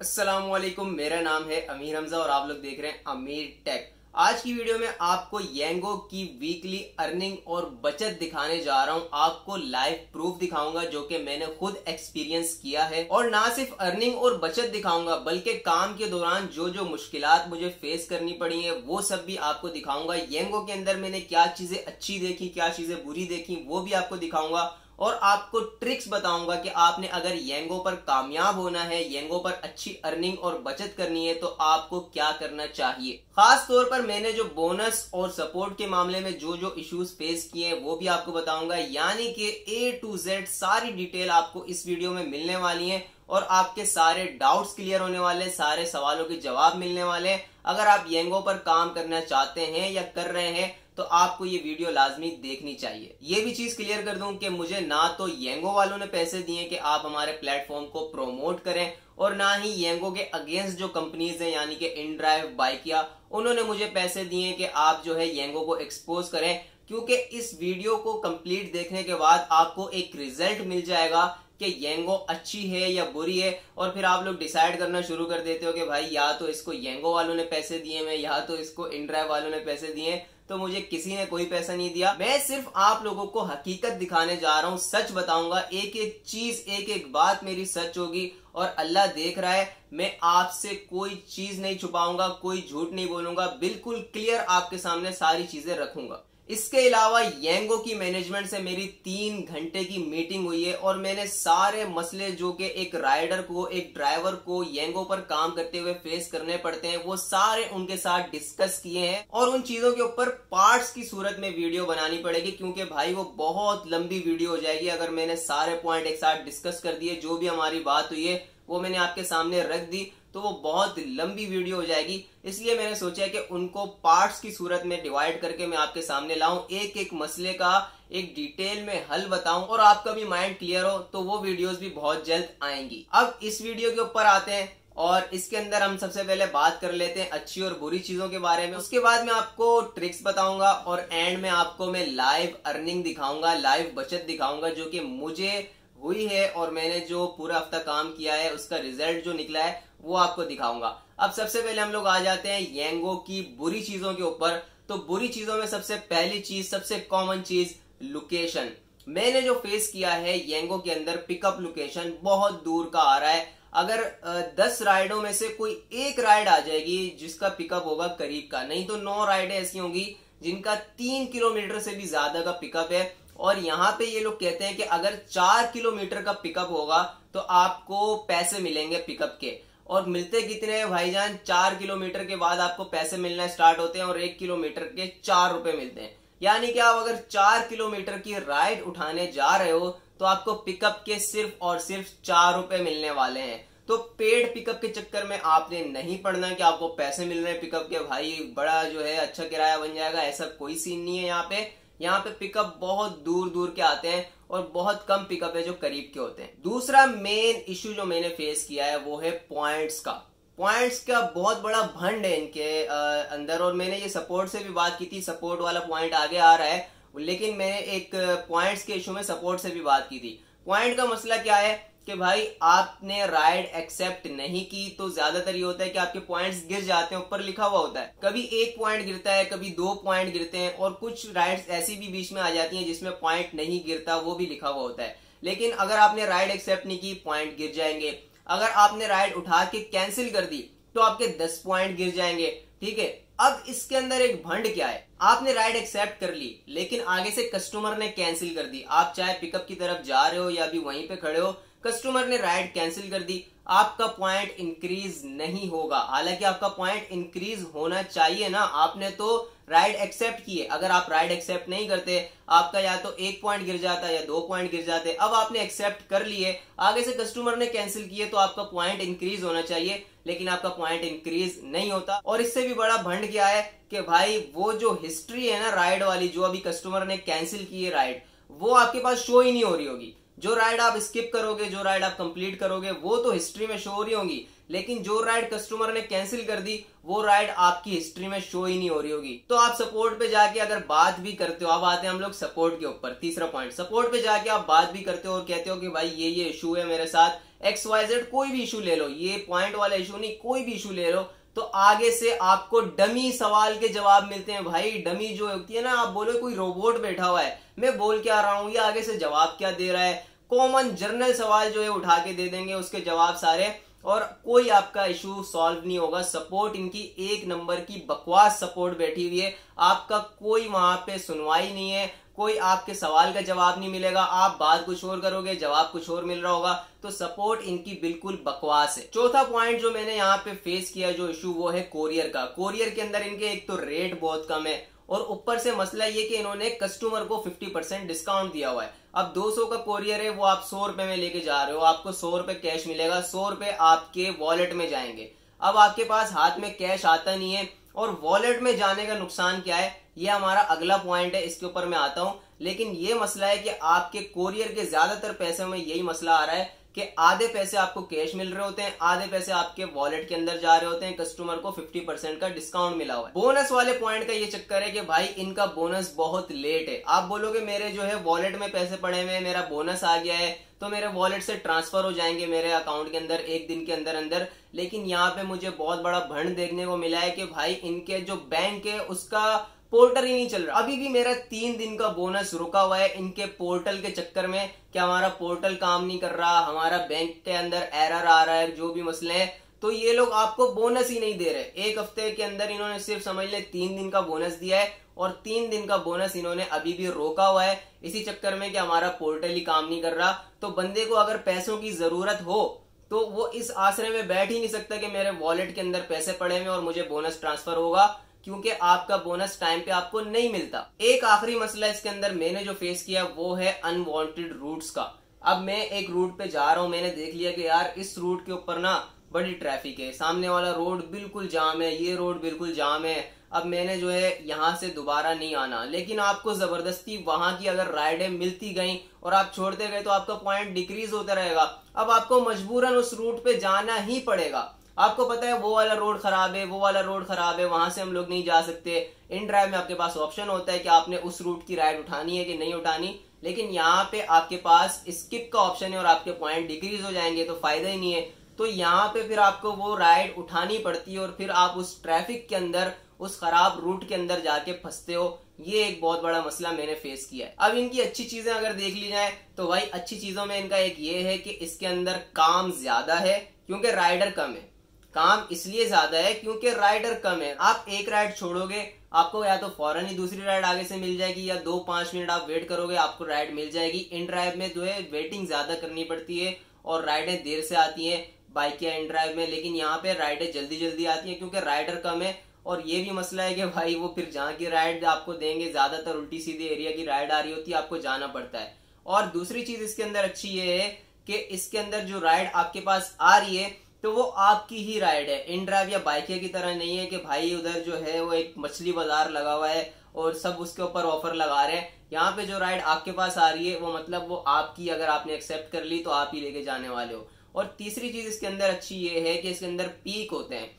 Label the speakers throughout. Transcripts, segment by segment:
Speaker 1: अस्सलामुअलैकुम, मेरा नाम है अमीर हमजा और आप लोग देख रहे हैं अमीर टेक। आज की वीडियो में आपको येंगो की वीकली अर्निंग और बचत दिखाने जा रहा हूं। आपको लाइव प्रूफ दिखाऊंगा जो कि मैंने खुद एक्सपीरियंस किया है, और ना सिर्फ अर्निंग और बचत दिखाऊंगा बल्कि काम के दौरान जो जो मुश्किलात मुझे फेस करनी पड़ी है वो सब भी आपको दिखाऊंगा। येंगो के अंदर मैंने क्या चीजें अच्छी देखी, क्या चीजें बुरी देखी, वो भी आपको दिखाऊंगा और आपको ट्रिक्स बताऊंगा कि आपने अगर येंगो पर कामयाब होना है, येंगो पर अच्छी अर्निंग और बचत करनी है तो आपको क्या करना चाहिए। खास तौर पर मैंने जो बोनस और सपोर्ट के मामले में जो जो इश्यूज फेस किए हैं वो भी आपको बताऊंगा। यानी कि A to Z सारी डिटेल आपको इस वीडियो में मिलने वाली है और आपके सारे डाउट्स क्लियर होने वाले, सारे सवालों के जवाब मिलने वाले हैं। अगर आप येंगो पर काम करना चाहते हैं या कर रहे हैं तो आपको ये वीडियो लाजमी देखनी चाहिए। ये भी चीज क्लियर कर दूं कि मुझे ना तो येंगो वालों ने पैसे दिए कि आप हमारे प्लेटफॉर्म को प्रमोट करें, और ना ही येंगो के अगेंस्ट जो कंपनीज हैं यानी कि इनड्राइव, बाइकिया, उन्होंने मुझे पैसे दिए कि आप जो है येंगो को एक्सपोज करें। क्योंकि इस वीडियो को कंप्लीट देखने के बाद आपको एक रिजल्ट मिल जाएगा कि येंगो अच्छी है या बुरी है, और फिर आप लोग डिसाइड करना शुरू कर देते हो कि भाई या तो इसको येंगो वालों ने पैसे दिए हैं या तो इसको इनड्राइव वालों ने पैसे दिए। तो मुझे किसी ने कोई पैसा नहीं दिया। मैं सिर्फ आप लोगों को हकीकत दिखाने जा रहा हूं, सच बताऊंगा। एक एक चीज, एक एक बात मेरी सच होगी और अल्लाह देख रहा है। मैं आपसे कोई चीज नहीं छुपाऊंगा, कोई झूठ नहीं बोलूंगा, बिल्कुल क्लियर आपके सामने सारी चीजें रखूंगा। इसके अलावा येंगो की मैनेजमेंट से मेरी 3 घंटे की मीटिंग हुई है और मैंने सारे मसले जो कि एक राइडर को, एक ड्राइवर को येंगो पर काम करते हुए फेस करने पड़ते हैं, वो सारे उनके साथ डिस्कस किए हैं। और उन चीजों के ऊपर पार्ट्स की सूरत में वीडियो बनानी पड़ेगी, क्योंकि भाई वो बहुत लंबी वीडियो हो जाएगी अगर मैंने सारे पॉइंट एक साथ डिस्कस कर दिए। जो भी हमारी बात हुई है वो मैंने आपके सामने रख दी तो वो बहुत लंबी वीडियो हो जाएगी। इसलिए मैंने सोचा कि उनको पार्ट्स की सूरत में डिवाइड करके मैं आपके सामने लाऊं, एक एक मसले का एक डिटेल में हल बताऊं और आपका भी माइंड क्लियर हो। तो वो वीडियोस भी बहुत जल्द आएंगी। अब इस वीडियो के ऊपर आते हैं और इसके अंदर हम सबसे पहले बात कर लेते हैं अच्छी और बुरी चीजों के बारे में। उसके बाद मैं आपको ट्रिक्स बताऊंगा और एंड में आपको मैं लाइव अर्निंग दिखाऊंगा, लाइव बचत दिखाऊंगा जो कि मुझे हुई है और मैंने जो पूरा हफ्ता काम किया है उसका रिजल्ट जो निकला है वो आपको दिखाऊंगा। अब सबसे पहले हम लोग आ जाते हैं येंगो की बुरी चीजों के ऊपर। तो बुरी चीजों में सबसे पहली चीज, सबसे कॉमन चीज, लोकेशन। मैंने जो फेस किया है येंगो के अंदर, पिकअप लोकेशन बहुत दूर का आ रहा है। अगर 10 राइडों में से कोई एक राइड आ जाएगी जिसका पिकअप होगा करीब का, नहीं तो 9 राइडें ऐसी होंगी जिनका 3 किलोमीटर से भी ज्यादा का पिकअप है। और यहाँ पे ये लोग कहते हैं कि अगर 4 किलोमीटर का पिकअप होगा तो आपको पैसे मिलेंगे पिकअप के। और मिलते कितने हैं भाईजान? 4 किलोमीटर के बाद आपको पैसे मिलना स्टार्ट होते हैं और 1 किलोमीटर के 4 रुपए मिलते हैं। यानी कि आप अगर 4 किलोमीटर की राइड उठाने जा रहे हो तो आपको पिकअप के सिर्फ और सिर्फ 4 रुपए मिलने वाले हैं। तो पेड पिकअप के चक्कर में आपने नहीं पड़ना कि आपको पैसे मिल रहे हैं पिकअप के, भाई बड़ा जो है अच्छा किराया बन जाएगा, ऐसा कोई सीन नहीं है। यहाँ पे पिकअप बहुत दूर दूर के आते हैं और बहुत कम पिकअप है जो करीब के होते हैं। दूसरा मेन इश्यू जो मैंने फेस किया है वो है पॉइंट्स का। पॉइंट्स का बहुत बड़ा भंड है इनके अंदर, और मैंने ये सपोर्ट से भी बात की थी। सपोर्ट वाला पॉइंट आगे आ रहा है, लेकिन मैंने एक पॉइंट्स के इश्यू में सपोर्ट से भी बात की थी। पॉइंट का मसला क्या है कि भाई आपने राइड एक्सेप्ट नहीं की तो ज्यादातर ये होता है कि आपके पॉइंट्स गिर जाते हैं। ऊपर लिखा हुआ होता है, कभी 1 पॉइंट गिरता है, कभी 2 पॉइंट गिरते हैं, और कुछ राइड्स ऐसी भी बीच में आ जाती हैं जिसमें पॉइंट नहीं गिरता, वो भी लिखा हुआ होता है। लेकिन अगर आपने राइड एक्सेप्ट नहीं की, पॉइंट गिर जाएंगे। अगर आपने राइड उठा के कैंसिल कर दी तो आपके 10 पॉइंट गिर जाएंगे। ठीक है, अब इसके अंदर एक भंड क्या है, आपने राइड एक्सेप्ट कर ली लेकिन आगे से कस्टमर ने कैंसिल कर दी। आप चाहे पिकअप की तरफ जा रहे हो या अभी वहीं पे खड़े हो, कस्टमर ने राइड कैंसिल कर दी, आपका पॉइंट इंक्रीज नहीं होगा। हालांकि आपका पॉइंट इंक्रीज होना चाहिए ना, आपने तो राइड एक्सेप्ट की है। अगर आप राइड एक्सेप्ट नहीं करते, आपका या तो 1 पॉइंट गिर जाता या 2 पॉइंट गिर जाते। अब आपने एक्सेप्ट कर लिए, आगे से कस्टमर ने कैंसिल किए, तो आपका पॉइंट इंक्रीज होना चाहिए, लेकिन आपका पॉइंट इंक्रीज नहीं होता। और इससे भी बड़ा भंड क्या है कि भाई वो जो हिस्ट्री है ना राइड वाली, जो अभी कस्टमर ने कैंसिल की है राइड, वो आपके पास शो ही नहीं हो रही होगी। जो राइड आप स्किप करोगे, जो राइड आप कंप्लीट करोगे, वो तो हिस्ट्री में शो हो रही होंगी, लेकिन जो राइड कस्टमर ने कैंसिल कर दी वो राइड आपकी हिस्ट्री में शो ही नहीं हो रही होगी। तो आप सपोर्ट पे जाके अगर बात भी करते हो, अब आते हैं हम लोग सपोर्ट के ऊपर। तीसरा पॉइंट, सपोर्ट पे जाके आप बात भी करते हो और कहते हो कि भाई ये इशू है मेरे साथ, XYZ कोई भी इशू ले लो, ये पॉइंट वाला इशू नहीं, कोई भी इशू ले लो, तो आगे से आपको डमी सवाल के जवाब मिलते हैं। भाई डमी जो होती है ना, आप बोलो कोई रोबोट बैठा हुआ है, मैं बोल क्या रहा हूं, ये आगे से जवाब क्या दे रहा है, कॉमन जनरल सवाल जो है उठा के दे देंगे उसके जवाब सारे, और कोई आपका इशू सॉल्व नहीं होगा। सपोर्ट इनकी एक नंबर की बकवास सपोर्ट बैठी हुई है, आपका कोई वहां पे सुनवाई नहीं है, कोई आपके सवाल का जवाब नहीं मिलेगा, आप बात कुछ और करोगे जवाब कुछ और मिल रहा होगा। तो सपोर्ट इनकी बिल्कुल बकवास है। चौथा पॉइंट जो मैंने यहाँ पे फेस किया जो इशू, वो है कोरियर का। कोरियर के अंदर इनके एक तो रेट बहुत कम है, और ऊपर से मसला ये कि इन्होंने कस्टमर को 50% डिस्काउंट दिया हुआ है। अब 200 का कोरियर है, वो आप 100 रुपए में लेके जा रहे हो, आपको 100 रुपए कैश मिलेगा, 100 रुपए आपके वॉलेट में जाएंगे। अब आपके पास हाथ में कैश आता नहीं है, और वॉलेट में जाने का नुकसान क्या है, ये हमारा अगला पॉइंट है, इसके ऊपर मैं आता हूं। लेकिन ये मसला है कि आपके कोरियर के ज्यादातर पैसे में यही मसला आ रहा है कि आधे पैसे आपको कैश मिल रहे होते हैं, आधे पैसे आपके वॉलेट के अंदर जा रहे होते हैं, कस्टमर को 50% का डिस्काउंट मिला हुआ है। बोनस वाले पॉइंट का ये चक्कर है कि भाई इनका बोनस बहुत लेट है। आप बोलोगे मेरे जो है वॉलेट में पैसे पड़े हुए हैं, मेरा बोनस आ गया है, तो मेरे वॉलेट से ट्रांसफर हो जाएंगे मेरे अकाउंट के अंदर एक दिन के अंदर अंदर। लेकिन यहाँ पे मुझे बहुत बड़ा भंड देखने को मिला है कि भाई इनके जो बैंक है उसका पोर्टल ही नहीं चल रहा। अभी भी मेरा 3 दिन का बोनस रुका हुआ है इनके पोर्टल के चक्कर में, कि हमारा पोर्टल काम नहीं कर रहा, हमारा बैंक के अंदर एरर आ रहा है, जो भी मसले हैं, तो ये लोग आपको बोनस ही नहीं दे रहे। एक हफ्ते के अंदर इन्होंने सिर्फ समझ ले 3 दिन का बोनस दिया है, और 3 दिन का बोनस इन्होंने अभी भी रोका हुआ है इसी चक्कर में कि हमारा पोर्टल ही काम नहीं कर रहा। तो बंदे को अगर पैसों की जरूरत हो तो वो इस आसरे में बैठ ही नहीं सकता कि मेरे वॉलेट के अंदर पैसे पड़े हुए और मुझे बोनस ट्रांसफर होगा, क्योंकि आपका बोनस टाइम पे आपको नहीं मिलता। एक आखिरी मसला इसके अंदर मैंने जो फेस किया वो है अनवांटेड रूट्स का। अब मैं एक रूट पे जा रहा हूं, मैंने देख लिया कि यार इस रूट के ऊपर ना बड़ी ट्रैफिक है, सामने वाला रोड बिल्कुल जाम है, ये रोड बिल्कुल जाम है, अब मैंने जो है यहां से दोबारा नहीं आना। लेकिन आपको जबरदस्ती वहां की अगर राइडें मिलती गई और आप छोड़ते गए तो आपका पॉइंट डिक्रीज होता रहेगा। अब आपको मजबूरन उस रूट पे जाना ही पड़ेगा। आपको पता है वो वाला रोड खराब है, वो वाला रोड खराब है, वहां से हम लोग नहीं जा सकते। इन ड्राइव में आपके पास ऑप्शन होता है कि आपने उस रूट की राइड उठानी है कि नहीं उठानी, लेकिन यहाँ पे आपके पास स्किप का ऑप्शन है और आपके पॉइंट डिक्रीज हो जाएंगे, तो फायदा ही नहीं है। तो यहाँ पे फिर आपको वो राइड उठानी पड़ती है और फिर आप उस ट्रैफिक के अंदर, उस खराब रूट के अंदर जाके फंसते हो। ये एक बहुत बड़ा मसला मैंने फेस किया है। अब इनकी अच्छी चीजें अगर देख ली जाए तो भाई अच्छी चीजों में इनका एक ये है कि इसके अंदर काम ज्यादा है क्योंकि राइडर कम है। काम इसलिए ज्यादा है क्योंकि राइडर कम है। आप एक राइड छोड़ोगे, आपको या तो फौरन ही दूसरी राइड आगे से मिल जाएगी, या 2-5 मिनट आप वेट करोगे आपको राइड मिल जाएगी। इन ड्राइव में जो है वेटिंग ज्यादा करनी पड़ती है और राइडें देर से आती है बाइक या इन ड्राइव में, लेकिन यहाँ पे राइडें जल्दी जल्दी आती है क्योंकि राइडर कम है। और ये भी मसला है कि भाई वो फिर जहाँ की राइड आपको देंगे, ज्यादातर उल्टी सीधी एरिया की राइड आ रही होती है, आपको जाना पड़ता है। और दूसरी चीज इसके अंदर अच्छी ये है कि इसके अंदर जो राइड आपके पास आ रही है तो वो आपकी ही राइड है। इन ड्राइव या बाइकिया की तरह नहीं है कि भाई उधर जो है वो एक मछली बाजार लगा हुआ है और सब उसके ऊपर ऑफर लगा रहे हैं। यहाँ पे जो राइड आपके पास आ रही है वो मतलब वो आपकी, अगर आपने एक्सेप्ट कर ली तो आप ही लेके जाने वाले हो। और तीसरी चीज इसके अंदर अच्छी ये है कि इसके अंदर पीक होते हैं।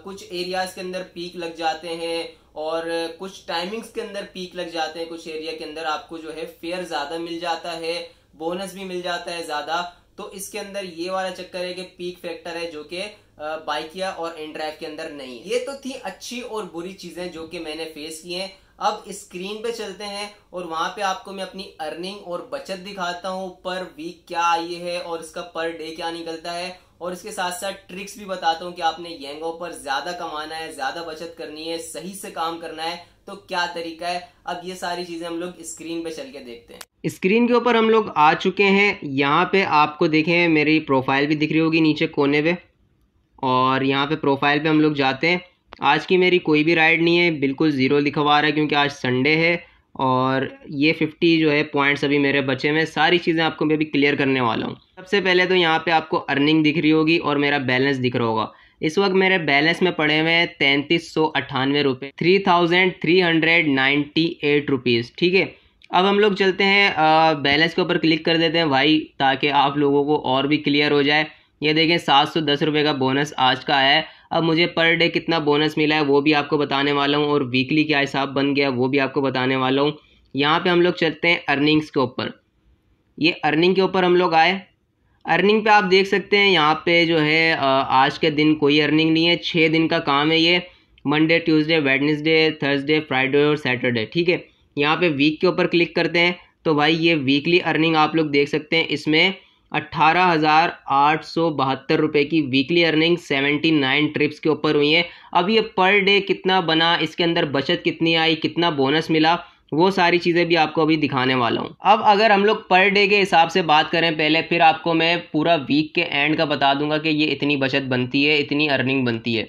Speaker 1: कुछ एरियाज के अंदर पीक लग जाते हैं और कुछ टाइमिंग्स के अंदर पीक लग जाते हैं। कुछ एरिया के अंदर आपको जो है फेयर ज्यादा मिल जाता है, बोनस भी मिल जाता है ज्यादा। तो इसके अंदर ये वाला चक्कर है कि पीक फैक्टर है जो कि बाइकिया और इन ड्राइव के अंदर नहीं है। ये तो थी अच्छी और बुरी चीजें जो कि मैंने फेस की हैं। अब स्क्रीन पे चलते हैं और वहां पे आपको मैं अपनी अर्निंग और बचत दिखाता हूं, पर वीक क्या आई है और इसका पर डे क्या निकलता है, और इसके साथ साथ ट्रिक्स भी बताता हूं कि आपने येंगो पर ज्यादा कमाना है, ज्यादा बचत करनी है, सही से काम करना है तो क्या तरीका है। अब ये सारी चीजें हम लोग स्क्रीन पे चल के देखते हैं। स्क्रीन के ऊपर हम लोग आ चुके हैं। यहाँ पे आपको देखें मेरी प्रोफाइल भी दिख रही होगी नीचे कोने पे, और यहाँ पे प्रोफाइल पे हम लोग जाते हैं। आज की मेरी कोई भी राइड नहीं है, बिल्कुल ज़ीरो लिखवा रहा है क्योंकि आज संडे है। और ये 50 जो है पॉइंट्स अभी मेरे बचे में, सारी चीज़ें आपको मैं अभी क्लियर करने वाला हूँ। सबसे पहले तो यहाँ पे आपको अर्निंग दिख रही होगी और मेरा बैलेंस दिख रहा होगा। इस वक्त मेरे बैलेंस में पड़े हुए हैं 3398 रुपये, 3398 रुपीज़, ठीक है। अब हम लोग चलते हैं बैलेंस के ऊपर क्लिक कर देते हैं भाई, ताकि आप लोगों को और भी क्लियर हो जाए। ये देखें 710 रुपये का बोनस आज का आया है। अब मुझे पर डे कितना बोनस मिला है वो भी आपको बताने वाला हूँ, और वीकली क्या हिसाब बन गया वो भी आपको बताने वाला हूँ। यहाँ पे हम लोग चलते हैं अर्निंग्स के ऊपर। ये अर्निंग के ऊपर हम लोग आए। अर्निंग पे आप देख सकते हैं यहाँ पे जो है आज के दिन कोई अर्निंग नहीं है। 6 दिन का काम है ये, Monday, Tuesday, Wednesday, Thursday, Friday और सैटरडे, ठीक है। यहाँ पे वीक के ऊपर क्लिक करते हैं तो भाई ये वीकली अर्निंग आप लोग देख सकते हैं। इसमें 18,872 रुपये की वीकली अर्निंग 79 ट्रिप्स के ऊपर हुई है। अब ये पर डे कितना बना, इसके अंदर बचत कितनी आई, कितना बोनस मिला, वो सारी चीज़ें भी आपको अभी दिखाने वाला हूँ। अब अगर हम लोग पर डे के हिसाब से बात करें पहले, फिर आपको मैं पूरा वीक के एंड का बता दूंगा कि ये इतनी बचत बनती है, इतनी अर्निंग बनती है।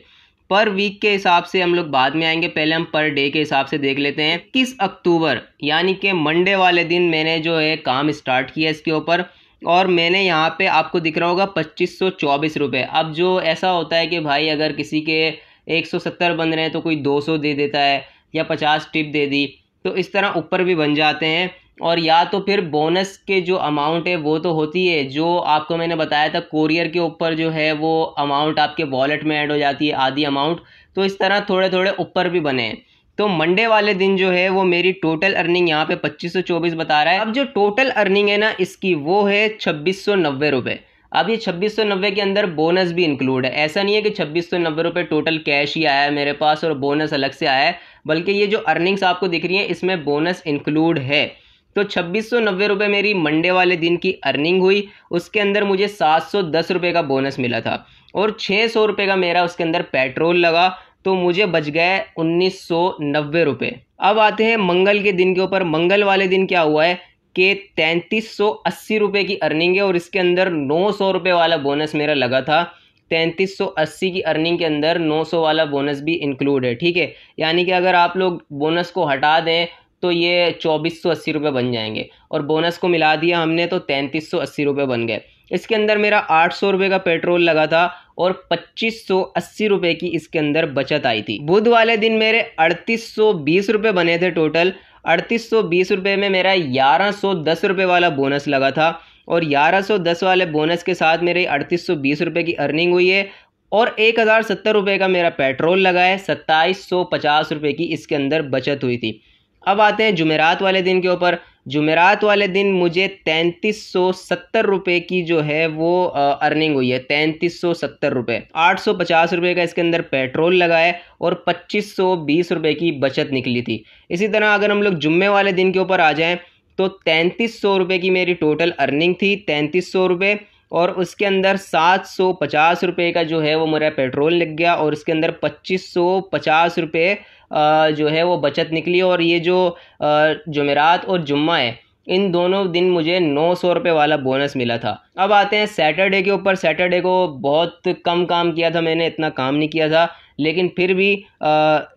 Speaker 1: पर वीक के हिसाब से हम लोग बाद में आएंगे, पहले हम पर डे के हिसाब से देख लेते हैं। 21 अक्टूबर यानी कि मंडे वाले दिन मैंने जो है काम स्टार्ट किया इसके ऊपर, और मैंने यहाँ पे आपको दिख रहा होगा 2524 रुपये। अब जो ऐसा होता है कि भाई अगर किसी के 170 बन रहे हैं तो कोई 200 दे देता है या 50 टिप दे दी, तो इस तरह ऊपर भी बन जाते हैं। और या तो फिर बोनस के जो अमाउंट है वो तो होती है, जो आपको मैंने बताया था कोरियर के ऊपर जो है वो अमाउंट आपके वॉलेट में ऐड हो जाती है आधी अमाउंट, तो इस तरह थोड़े थोड़े ऊपर भी बने हैं। तो मंडे वाले दिन जो है वो मेरी टोटल अर्निंग यहाँ पे 2524 बता रहा है। अब जो टोटल अर्निंग है ना इसकी वो है 2690 रुपये। अब ये 2690 के अंदर बोनस भी इंक्लूड है। ऐसा नहीं है कि 2690 रुपये टोटल कैश ही आया है मेरे पास और बोनस अलग से आया है, बल्कि ये जो अर्निंग्स आपको दिख रही है इसमें बोनस इंक्लूड है। तो 2690 रुपये मेरी मंडे वाले दिन की अर्निंग हुई। उसके अंदर मुझे 710 रुपये का बोनस मिला था और 600 रुपये का मेरा उसके अंदर पेट्रोल लगा, तो मुझे बच गए 1990 रुपये। अब आते हैं मंगल के दिन के ऊपर। मंगल वाले दिन क्या हुआ है कि 3380 रुपये की अर्निंग है और इसके अंदर 900 रुपये वाला बोनस मेरा लगा था। 3380 की अर्निंग के अंदर 900 वाला बोनस भी इंक्लूड है, ठीक है। यानी कि अगर आप लोग बोनस को हटा दें तो ये 2480 रुपये बन जाएंगे, और बोनस को मिला दिया हमने तो 3380 रुपये बन गए। इसके अंदर मेरा 800 रुपये का पेट्रोल लगा था और 2580 रुपये की इसके अंदर बचत आई थी। बुध वाले दिन मेरे 3820 रुपये बने थे टोटल। 3820 रुपये में मेरा 1110 रुपये वाला बोनस लगा था, और 1110 वाले बोनस के साथ मेरे 3820 रुपये की अर्निंग हुई है, और 1070 रुपये का मेरा पेट्रोल लगा है। 2750 रुपये की इसके अंदर बचत हुई थी। अब आते हैं जुमेरात वाले दिन के ऊपर। जुमेरात वाले दिन मुझे 3370 रुपये की जो है वो अर्निंग हुई है। 3370 रुपये, 850 रुपये का इसके अंदर पेट्रोल लगा है और 2520 रुपये की बचत निकली थी। इसी तरह अगर हम लोग जुम्मे वाले दिन के ऊपर आ जाएं तो 3300 रुपये की मेरी टोटल अर्निंग थी। 3300 रुपये, और उसके अंदर 750 रुपये का जो है वो मेरा पेट्रोल लग गया, और इसके अंदर 2550 रुपये जो है वो बचत निकली। और ये जो जुमेरात और जुम्मा है इन दोनों दिन मुझे 900 रुपये वाला बोनस मिला था। अब आते हैं सैटरडे के ऊपर। सैटरडे को बहुत कम काम किया था मैंने, इतना काम नहीं किया था, लेकिन फिर भी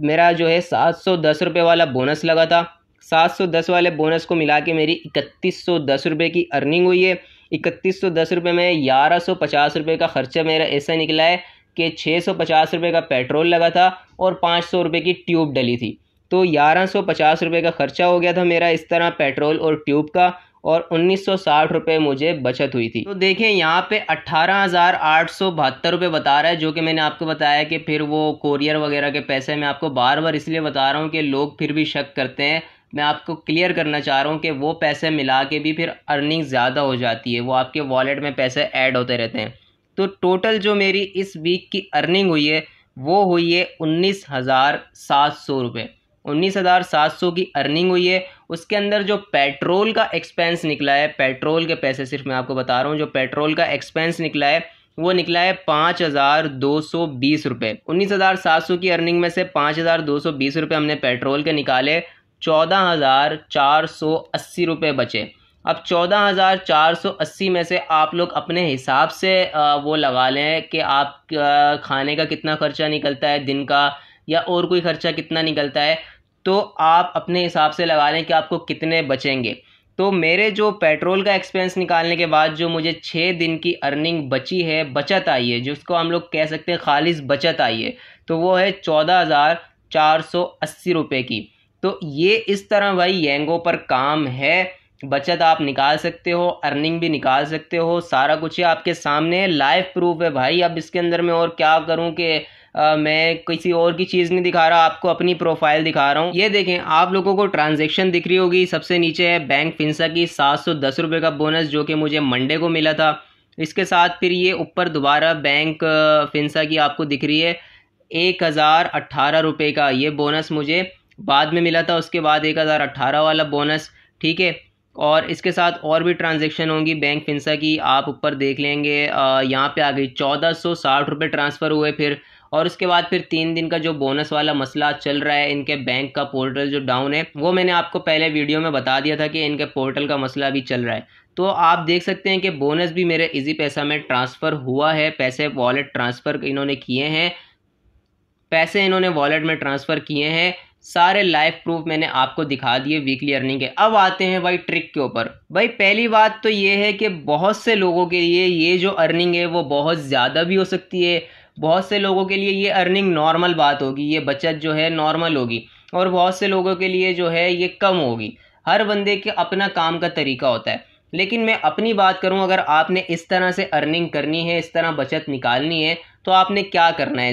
Speaker 1: मेरा जो है 710 रुपये वाला बोनस लगा था। 710 वाले बोनस को मिला के मेरी 3110 रुपये की अर्निंग हुई है। 3110 रुपये में 1150 रुपये का खर्चा मेरा ऐसा निकला है कि 650 रुपये का पेट्रोल लगा था और 500 रुपये की ट्यूब डली थी, तो 1150 रुपये का खर्चा हो गया था मेरा इस तरह पेट्रोल और ट्यूब का, और 1960 रुपये मुझे बचत हुई थी। तो देखें यहाँ पे 18,872 रुपये बता रहा है, जो कि मैंने आपको बताया कि फिर वो कोरियर वगैरह के पैसे मैं आपको बार बार इसलिए बता रहा हूँ कि लोग फिर भी शक करते हैं। मैं आपको क्लियर करना चाह रहा हूँ कि वो पैसे मिला के भी फिर अर्निंग ज़्यादा हो जाती है, वो आपके वॉलेट में पैसे ऐड होते रहते हैं। तो टोटल जो मेरी इस वीक की अर्निंग हुई है वो हुई है 19,700 रुपये। 19,700 की अर्निंग हुई है। उसके अंदर जो पेट्रोल का एक्सपेंस निकला है, पेट्रोल के पैसे सिर्फ मैं आपको बता रहा हूँ, जो पेट्रोल का एक्सपेंस निकला है वो निकला है 5,220 रुपये। 19,700 की अर्निंग में से 5,220 रुपये हमने पेट्रोल के निकाले, 14,480 रुपये बचे। अब 14,480 में से आप लोग अपने हिसाब से वो लगा लें कि आप खाने का कितना खर्चा निकलता है दिन का, या और कोई खर्चा कितना निकलता है, तो आप अपने हिसाब से लगा लें कि आपको कितने बचेंगे। तो मेरे जो पेट्रोल का एक्सपेंस निकालने के बाद जो मुझे 6 दिन की अर्निंग बची है, बचत आई है, जिसको हम लोग कह सकते हैं खालिस बचत आई है, तो वो है 14,480 रुपये की। तो ये इस तरह भाई येंगो पर काम है। बचत आप निकाल सकते हो, अर्निंग भी निकाल सकते हो, सारा कुछ है आपके सामने, लाइव प्रूफ है भाई। अब इसके अंदर मैं और क्या करूं कि मैं किसी और की चीज़ नहीं दिखा रहा, आपको अपनी प्रोफाइल दिखा रहा हूं। ये देखें, आप लोगों को ट्रांजैक्शन दिख रही होगी, सबसे नीचे है बैंक फिंसा की 710 रुपये का बोनस जो कि मुझे मंडे को मिला था। इसके साथ फिर ये ऊपर दोबारा बैंक फिंसा की आपको दिख रही है 1018 रुपये का, ये बोनस मुझे बाद में मिला था। उसके बाद 1018 वाला बोनस, ठीक है। और इसके साथ और भी ट्रांजैक्शन होंगी बैंक फिंसा की, आप ऊपर देख लेंगे। यहाँ पे आ गई 1460 रुपये ट्रांसफ़र हुए फिर। और उसके बाद फिर 3 दिन का जो बोनस वाला मसला चल रहा है, इनके बैंक का पोर्टल जो डाउन है, वो मैंने आपको पहले वीडियो में बता दिया था कि इनके पोर्टल का मसला भी चल रहा है। तो आप देख सकते हैं कि बोनस भी मेरे इजी पैसा में ट्रांसफ़र हुआ है, पैसे वॉलेट ट्रांसफ़र इन्होंने किए हैं, पैसे इन्होंने वॉलेट में ट्रांसफ़र किए हैं। सारे लाइव प्रूफ मैंने आपको दिखा दिए वीकली अर्निंग के। अब आते हैं भाई ट्रिक के ऊपर। भाई पहली बात तो ये है कि बहुत से लोगों के लिए ये जो अर्निंग है वो बहुत ज़्यादा भी हो सकती है, बहुत से लोगों के लिए ये अर्निंग नॉर्मल बात होगी, ये बचत जो है नॉर्मल होगी, और बहुत से लोगों के लिए जो है ये कम होगी। हर बंदे के अपना काम का तरीका होता है। लेकिन मैं अपनी बात करूं, अगर आपने इस तरह से अर्निंग करनी है, इस तरह बचत निकालनी है, तो आपने क्या करना है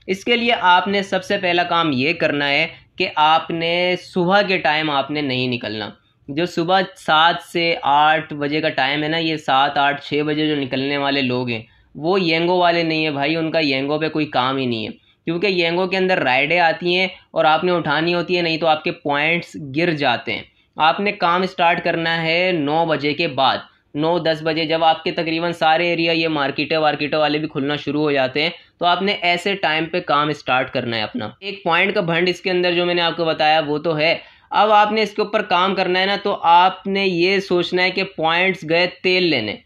Speaker 1: इसके लिए आपने सबसे पहला काम ये करना है कि आपने सुबह के टाइम आपने नहीं निकलना। जो सुबह 7 से 8 बजे का टाइम है ना, ये 7, 8, 6 बजे जो निकलने वाले लोग हैं वो येंगो वाले नहीं है भाई, उनका येंगो पे कोई काम ही नहीं है। क्योंकि येंगो के अंदर राइडें आती हैं और आपने उठानी होती है, नहीं तो आपके पॉइंट्स गिर जाते हैं। आपने काम स्टार्ट करना है 9 बजे के बाद, 9-10 बजे, जब आपके तकरीबन सारे एरिया ये मार्केटें वाले भी खुलना शुरू हो जाते हैं, तो आपने ऐसे टाइम पे काम स्टार्ट करना है अपना। एक पॉइंट का भंड इसके अंदर जो मैंने आपको बताया वो तो है। अब आपने इसके ऊपर काम करना है ना, तो आपने ये सोचना है कि पॉइंट्स गए तेल लेने।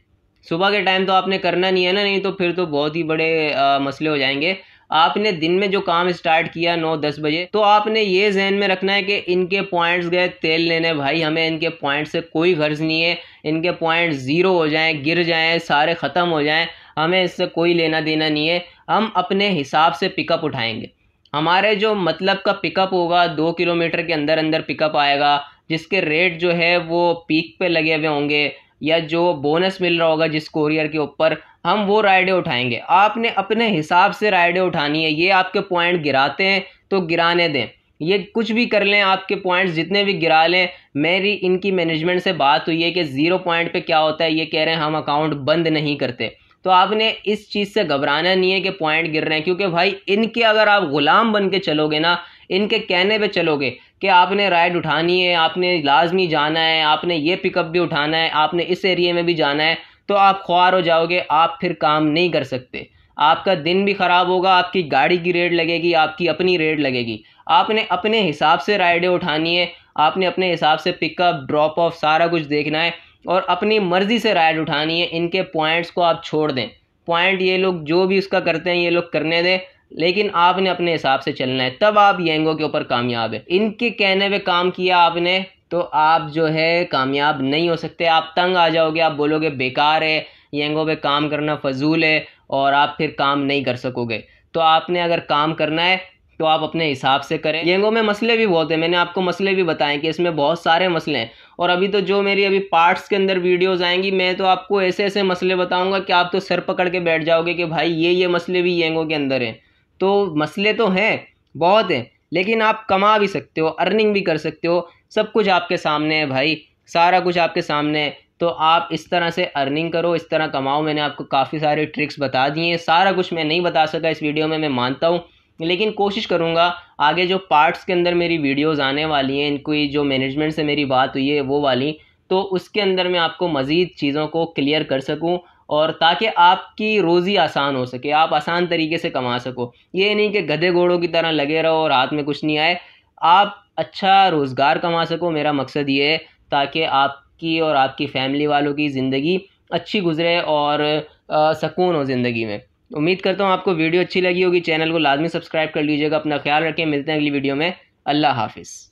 Speaker 1: सुबह के टाइम तो आपने करना नहीं है ना, नहीं तो फिर तो बहुत ही बड़े मसले हो जाएंगे। आपने दिन में जो काम स्टार्ट किया 9-10 बजे, तो आपने ये जहन में रखना है कि इनके पॉइंट्स गए तेल लेने भाई, हमें इनके पॉइंट से कोई गर्ज नहीं है। इनके पॉइंट ज़ीरो हो जाएं, गिर जाएं, सारे ख़त्म हो जाएं, हमें इससे कोई लेना देना नहीं है। हम अपने हिसाब से पिकअप उठाएंगे। हमारे जो मतलब का पिकअप होगा 2 किलोमीटर के अंदर अंदर पिकअप आएगा, जिसके रेट जो है वो पीक पे लगे हुए होंगे, या जो बोनस मिल रहा होगा जिस कोरियर के ऊपर, हम वो राइडें उठाएंगे। आपने अपने हिसाब से राइडें उठानी है। ये आपके पॉइंट गिराते हैं तो गिराने दें, ये कुछ भी कर लें, आपके पॉइंट्स जितने भी गिरा लें। मेरी इनकी मैनेजमेंट से बात हुई है कि 0 पॉइंट पे क्या होता है, ये कह रहे हैं हम अकाउंट बंद नहीं करते। तो आपने इस चीज़ से घबराना नहीं है कि पॉइंट गिर रहे हैं, क्योंकि भाई इनके अगर आप गुलाम बन के चलोगे ना, इनके कहने पे चलोगे कि आपने राइड उठानी है, आपने लाजमी जाना है, आपने ये पिकअप भी उठाना है, आपने इस एरिया में भी जाना है, तो आप ख्वार हो जाओगे, आप फिर काम नहीं कर सकते। आपका दिन भी ख़राब होगा, आपकी गाड़ी की रेट लगेगी, आपकी अपनी रेट लगेगी। आपने अपने हिसाब से राइडें उठानी है, आपने अपने हिसाब से पिकअप ड्रॉप ऑफ सारा कुछ देखना है और अपनी मर्ज़ी से राइड उठानी है। इनके पॉइंट्स को आप छोड़ दें, पॉइंट ये लोग जो भी उसका करते हैं ये लोग करने दें, लेकिन आपने अपने हिसाब से चलना है, तब आप येंगो के ऊपर कामयाब है। इनके कहने पे काम किया आपने तो आप जो है कामयाब नहीं हो सकते। आप तंग आ जाओगे, आप बोलोगे बेकार है, येंगो पे काम करना फजूल है, और आप फिर काम नहीं कर सकोगे। तो आपने अगर काम करना है तो आप अपने हिसाब से करें। येंगो में मसले भी बहुत हैं, मैंने आपको मसले भी बताए कि इसमें बहुत सारे मसले हैं, और अभी तो जो मेरी अभी पार्ट्स के अंदर वीडियोस आएंगी, मैं तो आपको ऐसे ऐसे मसले बताऊंगा कि आप तो सर पकड़ के बैठ जाओगे कि भाई ये मसले भी येंगो के अंदर हैं। तो मसले तो हैं, बहुत हैं, लेकिन आप कमा भी सकते हो, अर्निंग भी कर सकते हो, सब कुछ आपके सामने है भाई, सारा कुछ आपके सामने है। तो आप इस तरह से अर्निंग करो, इस तरह कमाओ। मैंने आपको काफ़ी सारे ट्रिक्स बता दिए हैं, सारा कुछ मैं नहीं बता सका इस वीडियो में, मैं मानता हूँ, लेकिन कोशिश करूँगा आगे जो पार्ट्स के अंदर मेरी वीडियोज़ आने वाली हैं, इनकी जो मैनेजमेंट से मेरी बात हुई है वो वाली, तो उसके अंदर मैं आपको मज़ीद चीज़ों को क्लियर कर सकूँ, और ताकि आपकी रोज़ी आसान हो सके, आप आसान तरीके से कमा सको। ये नहीं कि गधे घोड़ों की तरह लगे रहो और हाथ में कुछ नहीं आए, आप अच्छा रोज़गार कमा सको। मेरा मकसद ये है ताकि आपकी और आपकी फैमिली वालों की ज़िंदगी अच्छी गुजरे और सुकून हो ज़िंदगी में। उम्मीद करता हूँ आपको वीडियो अच्छी लगी होगी। चैनल को लाजमी सब्सक्राइब कर लीजिएगा। अपना ख्याल रखें, मिलते हैं अगली वीडियो में। अल्लाह हाफिज़।